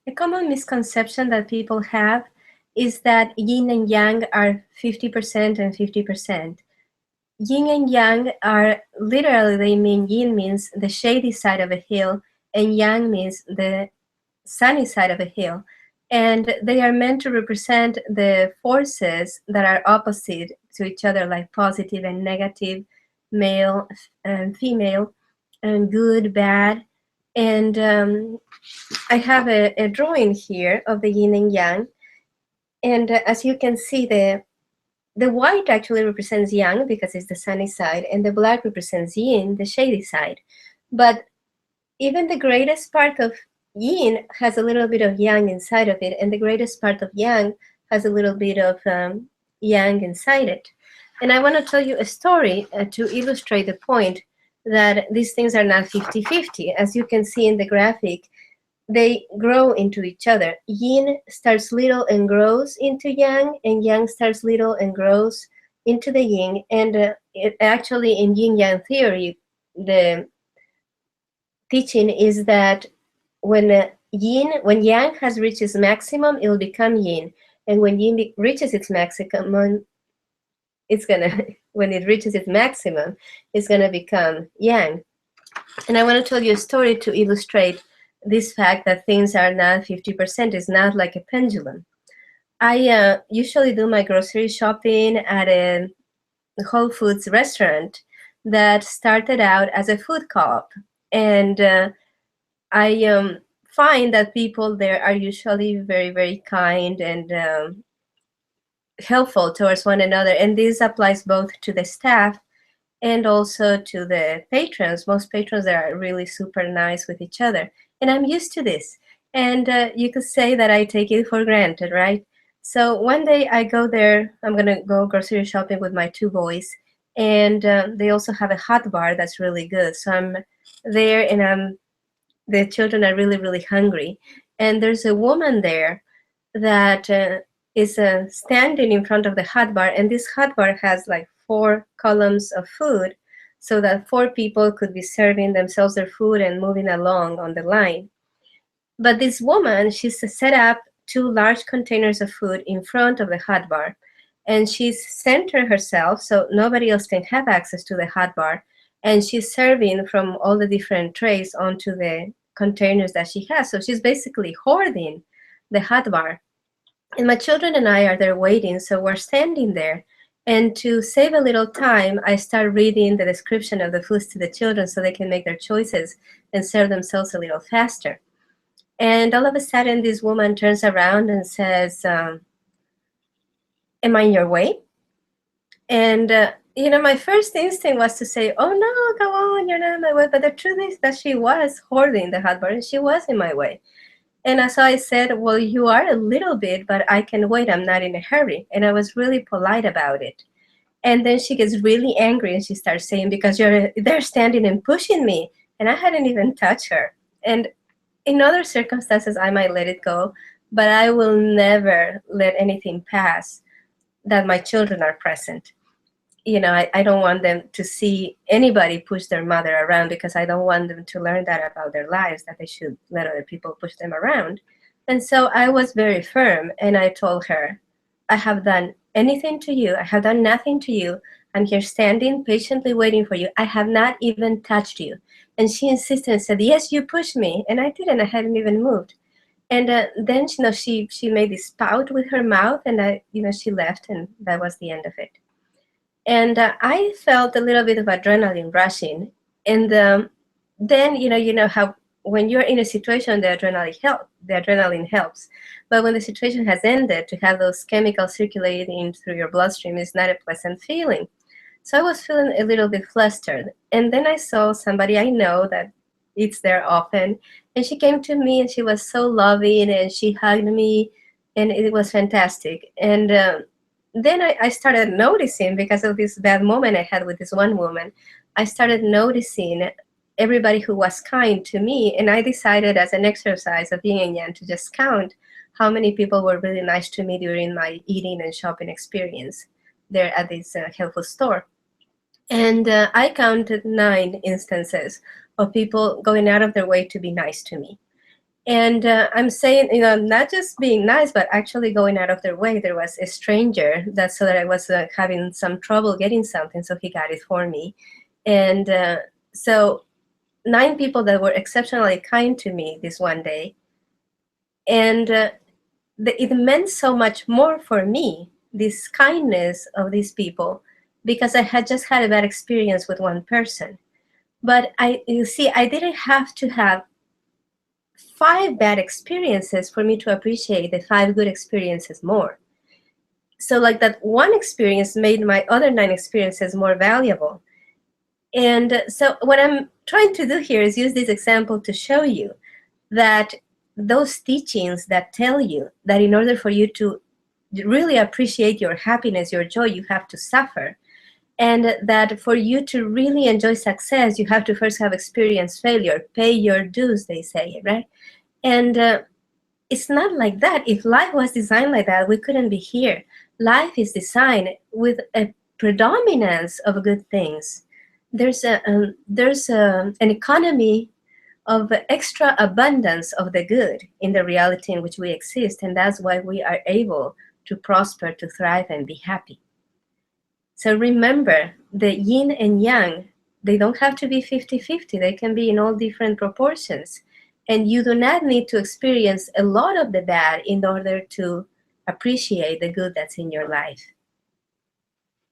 A common misconception that people have is that yin and yang are 50% and 50%. Yin and yang are literally, they mean yin means the shady side of a hill, and yang means the sunny side of a hill. And they are meant to represent the forces that are opposite to each other, like positive and negative, male and female, and good, bad. And I have a drawing here of the yin and yang. And as you can see, the white actually represents yang because it's the sunny side, and the black represents yin, the shady side. But even the greatest part of yin has a little bit of yang inside of it, and the greatest part of yang has a little bit of yang inside it. And I want to tell you a story to illustrate the point that these things are not 50-50. As you can see in the graphic, they grow into each other. Yin starts little and grows into yang, and yang starts little and grows into the yin. And it actually, in yin-yang theory, the teaching is that when when yang has reached its maximum, it will become yin, and when yin reaches its maximum, it's gonna when it reaches its maximum, it's gonna become yang. And I want to tell you a story to illustrate this fact that things are not 50%. It's not like a pendulum. I usually do my grocery shopping at a Whole Foods restaurant that started out as a food co-op, and I find that people there are usually very, very kind and helpful towards one another. And this applies both to the staff and also to the patrons. Most patrons there are really super nice with each other. And I'm used to this. And you could say that I take it for granted, right? So one day I go there, I'm going to go grocery shopping with my two boys. And they also have a hot bar that's really good. So I'm there, and the children are really, really hungry. And there's a woman there that is standing in front of the hot bar. And this hot bar has like 4 columns of food so that 4 people could be serving themselves their food and moving along on the line. But this woman, she's set up 2 large containers of food in front of the hot bar. And she's centered herself so nobody else can have access to the hot bar. And she's serving from all the different trays onto the containers that she has. So she's basically hoarding the hot bar. And my children and I are there waiting, so we're standing there. And to save a little time, I start reading the description of the foods to the children so they can make their choices and serve themselves a little faster. And all of a sudden, this woman turns around and says, am I in your way? And my first instinct was to say, oh no, go on, you're not in my way. But the truth is that she was hoarding the hot bar and she was in my way. And so I said, well, you are a little bit, but I can wait. I'm not in a hurry. And I was really polite about it. And then she gets really angry and she starts saying, because you're there standing and pushing me. And I hadn't even touched her. And in other circumstances, I might let it go, but I will never let anything pass that my children are present. I don't want them to see anybody push their mother around, because I don't want them to learn that about their lives, that they should let other people push them around. And so I was very firm, and I told her, I have done anything to you. I have done nothing to you. I'm here standing patiently waiting for you. I have not even touched you. And she insisted and said, yes, you pushed me. And I didn't. I hadn't even moved. And then she made this pout with her mouth, and she left, and that was the end of it. And I felt a little bit of adrenaline rushing. And then, you know how when you're in a situation, the adrenaline helps. But when the situation has ended, to have those chemicals circulating through your bloodstream is not a pleasant feeling. So I was feeling a little bit flustered. And then I saw somebody I know that eats there often. And she came to me, and she was so loving, and she hugged me, and it was fantastic. And then I started noticing, because of this bad moment I had with this one woman, I started noticing everybody who was kind to me. And I decided, as an exercise of yin and yang, to just count how many people were really nice to me during my eating and shopping experience there at this health food store. And I counted 9 instances of people going out of their way to be nice to me. And I'm saying, not just being nice, but actually going out of their way. There was a stranger that saw that I was having some trouble getting something, so he got it for me. And so 9 people that were exceptionally kind to me this one day. And it meant so much more for me, this kindness of these people, because I had just had a bad experience with one person. But you see, I didn't have to have 5 bad experiences for me to appreciate the 5 good experiences more. So like that one experience made my other 9 experiences more valuable. And so what I'm trying to do here is use this example to show you that those teachings that tell you that in order for you to really appreciate your happiness, your joy, you have to suffer. And that for you to really enjoy success, you have to first have experienced failure, pay your dues, they say, right? And it's not like that. If life was designed like that, we couldn't be here. Life is designed with a predominance of good things. There's an economy of extra abundance of the good in the reality in which we exist, and that's why we are able to prosper, to thrive, and be happy. So remember, the yin and yang, they don't have to be 50-50. They can be in all different proportions. And you do not need to experience a lot of the bad in order to appreciate the good that's in your life.